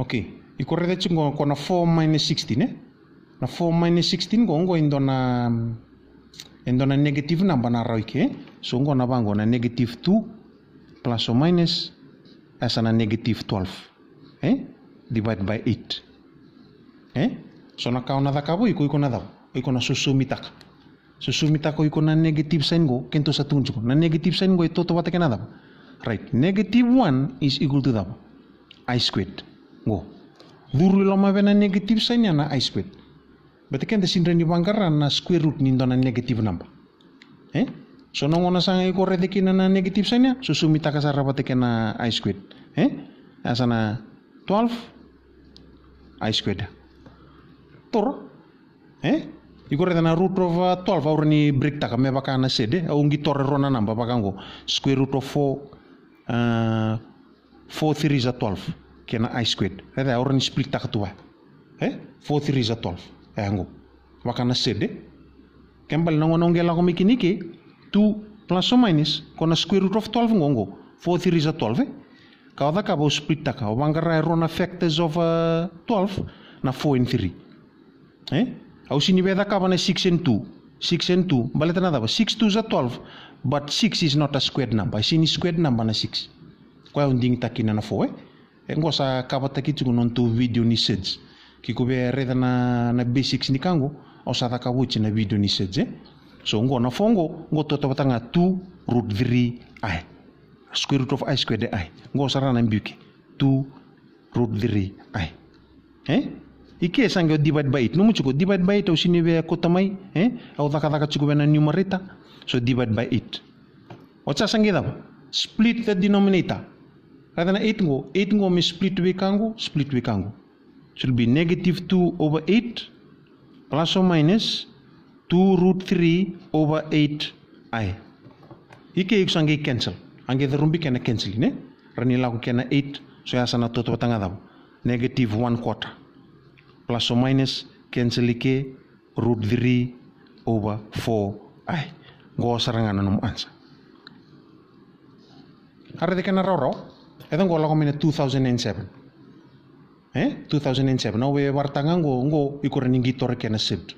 Okay, iko reda chingo kona 4 minus 16 na 4 minus 16 ngo indona negative number na raike so ngo na bango na negative 2 plus or minus as na negative 12 divide by 8 so na kauna dakabo iko na daw iko na susumitaka iko na negative sign go kento sa tunjo na negative sign go ito to wata kana daw right negative 1 is equal to daw I squared go duru lama na negative sign na I squared berarti kan desindra ni bangkara na square root ni na negative number so nong ona sang iko redeki na negative sign ya susumita ka sa rapat na I squared asa na 12 I squared tor iko reda na root of 12 aur ni break taka me baka na sede au ngi tor rona namba baka ngo square root of 4 3 is 12 kena I squared reda aur ni split taka tua 4 3 is 12 ngo baka na sede kembal na ngono ngela ko mikiniki 2 plus or minus kona square root of 12 ngo 4 3 is 12 kada ka bo split taka o bangara rona factors of 12 na 4 and 3 au sini beda ka na 6 and 2 baleta na 6 2 is 12 but 6 is not a squared number sini squared number na 6 kwa unding takina na 4 ngo sa ka bataki tu non tu video ni seds kiko be reda na basics ni kango o sa ka wuchi na video ni seds so ngo na fongo ngo to batanga 2 root 3 I square root of I squared I ngo sa na mbuki 2 root 3 I ike sangyo divide by 8 numu chuko divide by 8 au sini be kotamai au daka chuko be na numerator so divide by 8 ocha sangi da split the denominator kada na 8 ngo me split we kango should be negative 2 over 8 plus or minus 2 root 3 over 8 I ike sangi cancel ange the rumbi kena cancel rani lagu kena 8 so ya sana toto tanga da negative 1 quarter plus or minus cancel ike root 3 over 4 I go sarangan num answer harde kana raw edan go lago mena 2007 2007 no we wartanga ngo ikore ningi tore kena sed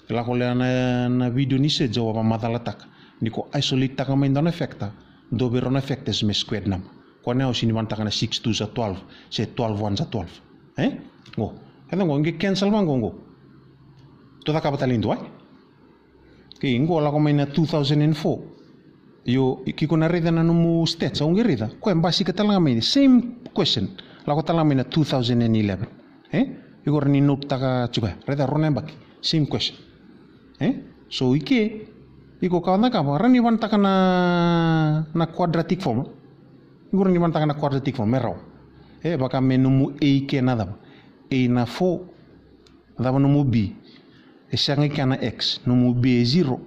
la ko na video ni se jawab madalatak niko isolate taka main don effecta do beron effect is me squared number ko na usini wantaka na 6 2 is 12 se 12 1 is 12 ngo edan ngo ngi cancel ngo to da kabatalindo ke ngo la ko main 2004 yo kiko na reda na numu stats au ngi reda ko embasi katalanga main same question la ko talanga main 2011 igor ni note taka chuba reda rona baki same question so ike iko kawana ka rani wan taka na quadratic form igor ni wan taka na quadratic form meraw baka menumu a ke na daba a na 4 daba numu b esangi kana x numu b 0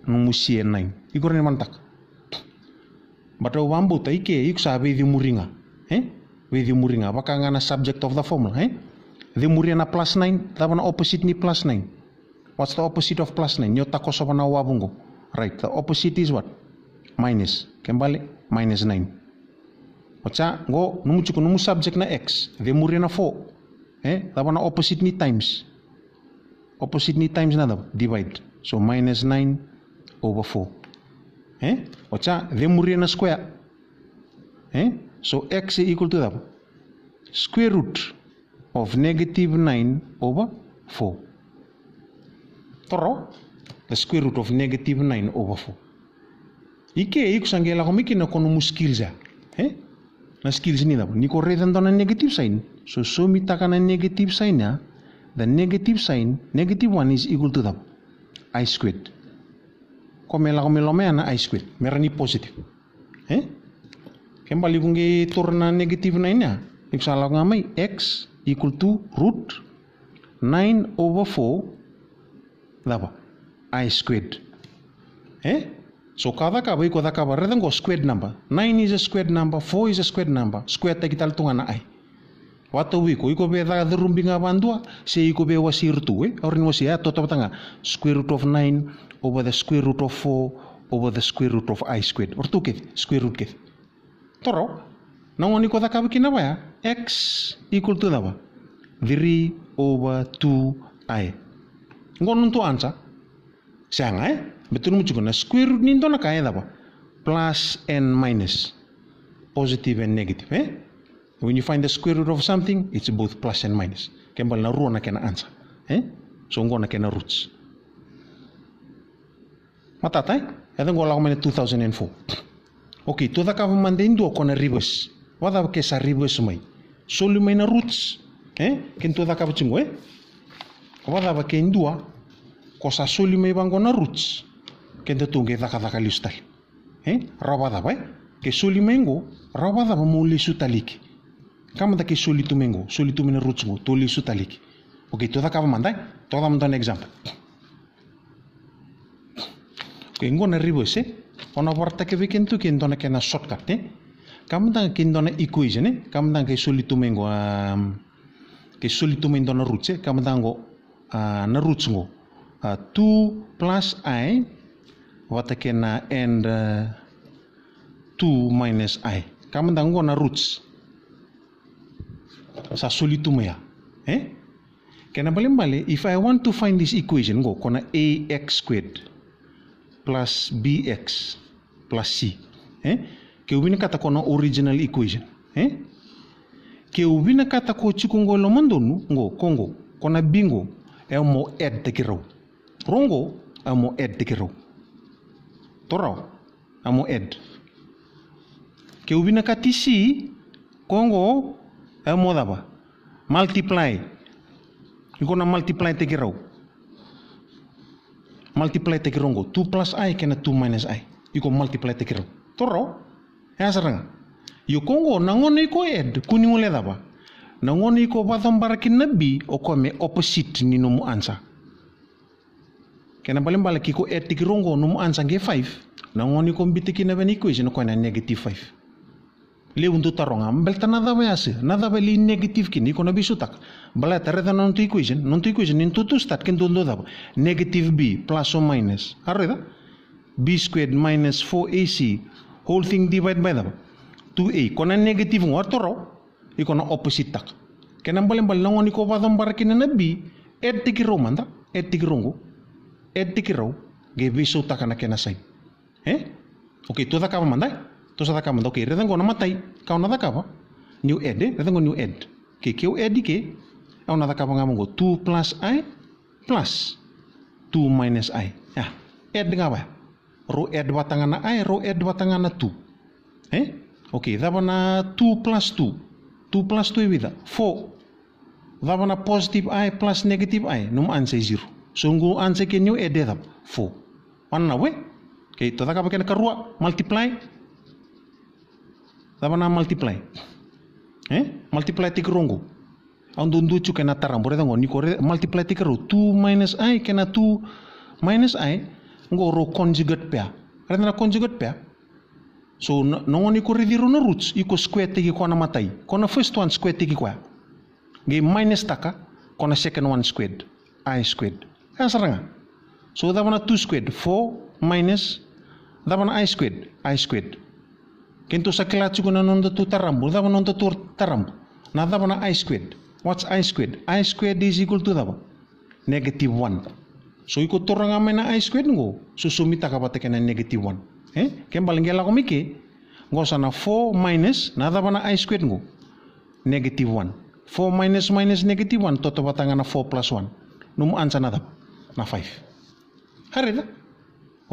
numu c 9 igor ni wan taka bata wambo ta ike iksabe di muringa we di muringa baka ngana subject of the formula the murina plus 9 daba na opposite ni plus 9 what's the opposite of plus 9 nyota koso na wabungo right the opposite is what minus kembali minus 9 ocha go numu subject na x the murina 4 daba na opposite ni times na daba divide so minus 9 over 4 ocha the murina square so x is equal to the square root of negative 9 over 4 toro the square root of negative 9 over 4 ike ikusangela komiki na kono skills na skills ni dabo niko reda na negative sign so mitaka na negative sign the negative sign negative 1 is equal to the I squared komela na I squared merani positive kembali kungi turna negative 9 ya ikusala ngamai x equal to root 9 over 4 daba I squared so kada kaba iko da kaba reda ngo squared number 9 is a squared number 4 is a squared number square ta kita tunga na I wato wiko iko be da rumbinga bandua se iko be wasir tu orin wasi ya toto tanga square root of 9 over the square root of 4 over the square root of I squared ortu ke square root ke toro Nangoni ko takaba kina ba ya? X equal to daba 3/2i. Ngon to answer. Sanga betul mu na square root ni na kaya daba. Plus and minus. Positive and negative. When you find the square root of something, it's both plus and minus. Kembal na ruo na kena answer. So ngon na kena roots. Matatay? Ito ngola ko man 2004. Okay, to the government indo ko na reverse. Wada ke sa reverse may. Solo may na roots. Ken to the government wada ba ke indua ko sa solo may bang na roots. Ken to tunge daka listal. Rawada ba? Ke solo may ngo, rawada ba mo lisutalik. Kama da ke solo tumengo, solo tumena roots ngo, to lisutalik. Okay, to the government dai. To the an example. Ngon na reverse ona warta ke weekend tu kendo na kena shortcut kamdang kendo na equation kamdang ke solitu mengo na roots kamdang go na roots ngo 2 plus I wata kena and 2 minus I kamdang go na roots sa solitu mea kena bale if I want to find this equation go kona ax squared plus bx plus c. Ke ubina kata kono original equation. Ke ubina kata ko chikungo lomandonu ngo kongo kona bingo mo add tekiro. Rongo mo add tekiro. Torao mo add. Ke ubina kati c kongo mo daba multiply. Ikona multiply tekiro. Multiply tekirongo 2 plus I kena 2 minus I iko multiply tekiro toro saranga yo kongo nangone ko add kuningo le daba nangone ko badambara kinabi o kome opposite ni no mu answer kena balembala kiko add tekirongo no mu answer nge 5 nangone ko mbite kina equation ko na negative 5 le undu taronga mbelta nada bayase nada bali negative kini ko na bisutak bala tareda non to equation in to start ken do daba negative b plus or minus arreda b squared minus 4ac whole thing divided by the 2a ko na negative ngor toro iko na opposite tak ken ambal nangoni ko badam barakin na b add tikiro manda add tikirongo add tikiro ge bisutak na ken asay okay to da ka manda to sa takama okay redan go na matai ka na takaba new add redan go new add ke add ke na takaba ngamongo 2 plus I plus 2 minus I add ngawa ro add batangana I ro add batangana 2 okay dabana 2 plus 2 with 4 dabana positive I plus negative I num answer 0 so ngu answer ke new add 4 wanna we okay to takaba ken karua multiply dabana multiply multiply tikrongo andundu chu kena tarambo redango niko multiply tikro 2 minus I kena 2 minus I ngo ro conjugate pair redana conjugate pair so nongoni ko rediro na roots iko square tiki ko na matai kona first one square tiki kwa ge minus taka kona second one squared I squared saranga so dabana 2 squared 4 minus dabana I squared Kento sa kilachi ko na nonda tu tarambo, daba nonda tu tarambo. Na daba na I squared. What's I squared? I squared is equal to daba negative 1. So iko torang ame na I squared ngo. So sumita ka bata kena negative 1. Kembali ngela ko miki. Ngo sana 4 minus na daba na I squared ngo. Negative 1. 4 minus negative 1 toto bata nga na 4 plus 1. Numu ansa na daba na 5. Harida.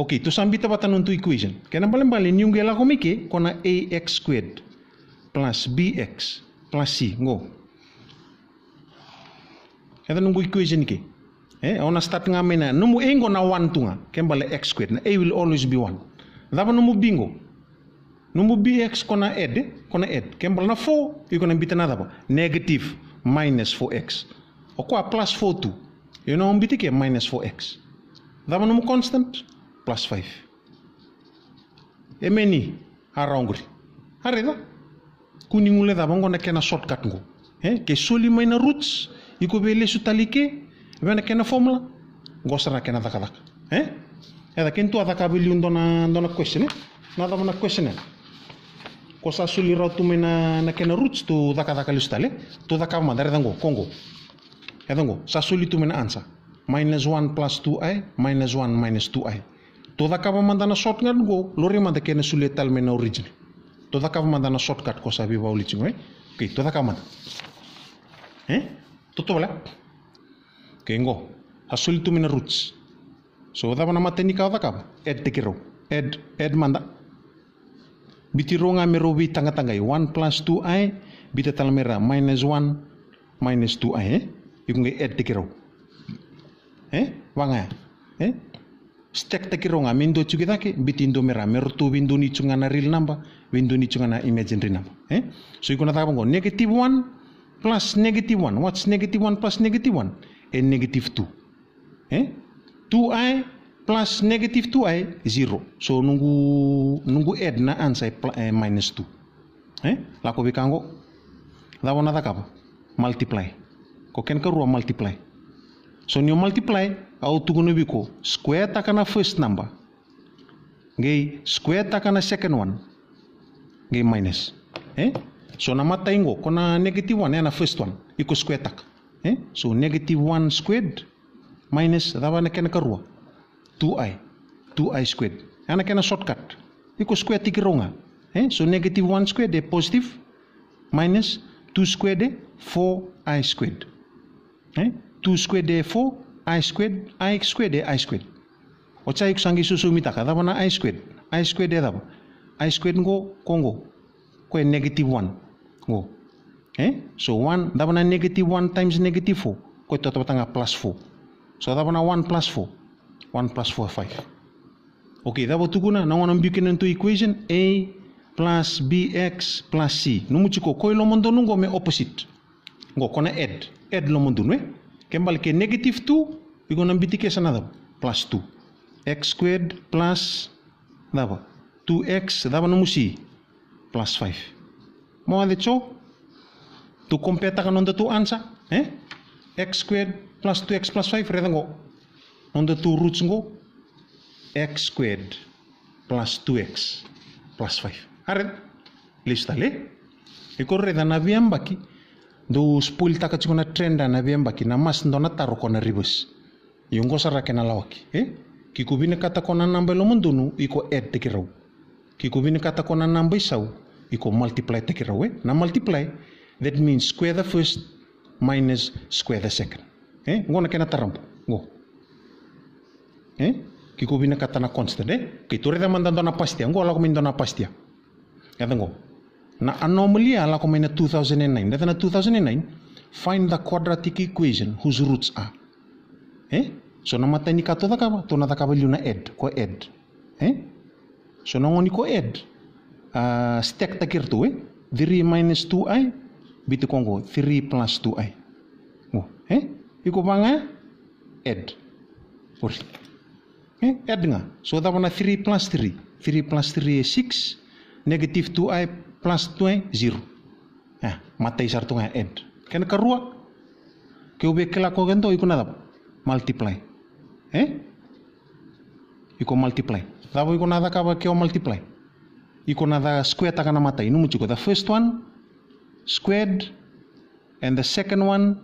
Okay, to sambita bata nuntu equation. Kena bali yung gela ko miki kona ax squared plus bx plus c ngo. Kaya nunggu equation ki. Ona start nga mena numu engo na 1 tunga. Kembali x squared na a will always be 1. Daba numu bingo. Numu bx kona add. Kembali na 4 iko na bita na daba negative minus 4x. O kwa plus 4 2. You know mbiti ke minus 4x. Daba numu constant plus 5. Emeni arongri. Harida. Kuningule daba ngo na kena shortcut ngo. Ke soli maina roots iko bele sutalike bena kena formula ngosara kena dakadak. Eda kento adaka bili ndona question na daba na question. ko sa suli raw tu na kena roots tu daka lustale tu daka mandare dango kongo edango sa suli tu answer -1 plus 2i minus 1 minus 2i tu daka mandana shortcut go lori manda kena suli tal mena original tu daka mandana shortcut ko sa viva ulichingo okay tu daka manda tu bala okay ngo sa suli tu roots so daba na matenika daka add tekiro add manda bitironga mero bi tanga-tangai 1 plus 2i bita talmera minus 1 minus 2i ikunga add tekiro wanga stack tekironga mindo chugidake bitindo mera mertu windo ni chungana real number windo ni chungana imaginary number so ikuna tabango negative 1 plus negative 1 what's negative 1 plus negative 1 and negative 2 2i plus negative 2i 0 so nungu add na answer minus 2 lako bikango dawona dakaba multiply ko ken ka ruwa multiply so new multiply au tugunu biko square takana first number ngay square takana second one ngay minus so na mata ingo kona negative 1 na first one iko square tak so negative 1 squared minus dawana ken ka ruwa 2i squared ana kena shortcut iko square tikironga so negative 1 squared de positive minus 2 squared de 4i squared 2 squared de 4 i squared de i squared ocha ikusangi susumita ka daba na i squared de daba i squared ngo kongo ko negative 1 ngo so 1 daba na negative 1 times negative 4 ko tototanga plus 4 so daba na 1 plus 4 1 plus 4 5 okay daba tuguna na wana mbikin into equation a plus bx plus c numuchiko ko lo mondo ngo me opposite ngo kona add lo mondo we kembal ke negative 2 igona mbitike sana plus 2 x squared plus daba 2x daba numusi plus 5 mo ade cho tu compare kan onda tu answer x squared plus 2x plus 5 redango onda tu roots ngo x squared plus 2x plus 5 are listale ikorre na viambaki do spoil takachikona trend na viambaki na mas ndona taro kona ribus yungo sarake na lawaki kikubine kata kona namba lo mundunu iko add tekiraw kikubine kata kona namba isaw iko multiply tekiraw na multiply that means square the first minus square the second ngona kena tarampo ngo kikubine kata na constant kitore da mandando na pastia ngo la komindo na pastia yata ngo na anomaly ala ko may na 2009 data na 2009 find the quadratic equation whose roots are so namatay ni kato dakaba to na dakaba liu na add ko add so nangoni ko add stack takirto 3 minus 2i bitu kongo 3 plus 2i iko banga add add nga so daba na 3 plus 3 plus 3 is 6 negative 2i plus 2 0 matay sarto nga add kena karua ke ube kela ko gento iko na multiply iko multiply dabo iko na ka ba ke multiply iko na square ta kana matay numuchiko the first one squared and the second one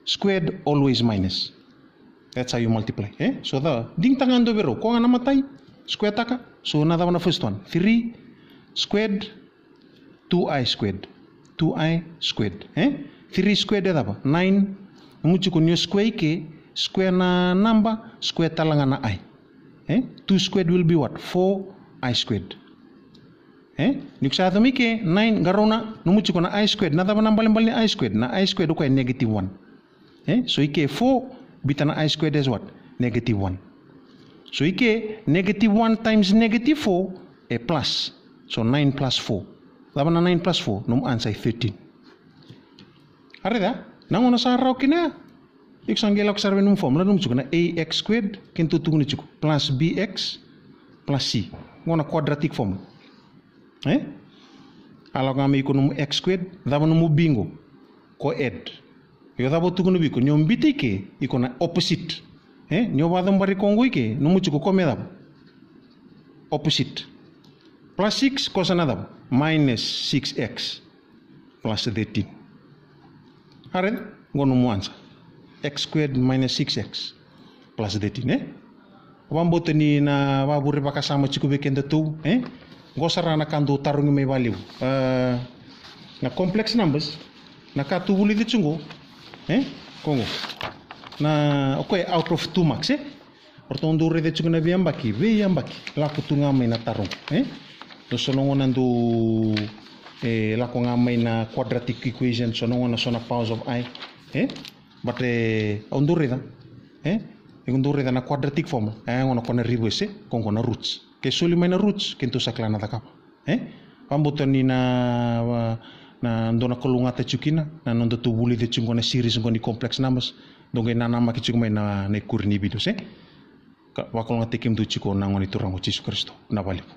squared always minus that's how you multiply so the ding tangando bero ko nga namatay square taka so na dabo na first one 3 squared 2i squared 3 squared daba 9 mucho con square ke square na number square talanga na i 2 squared will be what 4i squared niksa to mike 9 garona mucho con i squared na daba nambal ni i squared ko negative 1 so ike 4 bitana i squared is what negative 1 so ike negative 1 times negative 4 plus so 9 plus 4 daba na 9 plus 4 num answer 13 arida nangono sa raw kina iksangela ko sarve num formula num chukuna ax squared kento tuguni chuku plus bx plus c ngona quadratic formula ala ngami ko num x squared daba num bingo ko add yo daba tugunu biko nyom bitike iko na opposite nyo badam bari kongo ike num chuku ko medab opposite plus 6 cosa nada minus 6x plus 13. Aret ngono mo answer. X squared minus 6x plus 13 Wamboto ni na waburi pakasama chiku bekenda tu gosara na kandu tarungi may value na complex numbers na katubuli de chungo kongo na okay out of 2 max ortondo re de chungo na viambaki la kutunga may na tarung to sonongo nandu la ko ngamay na quadratic equation sonongo na sona powers of I but ondure da Igundure na quadratic form ngono kona ribwese kongo na roots ke soli may na roots kento sakla na takap pambuto ni na ndona kolunga ta chukina na ndo tubuli de chungo na series ngoni complex numbers donge na nama ki chungo may na kurni bido se wakolonga tekim du chiko na ngoni turango Jesus Kristo na balipo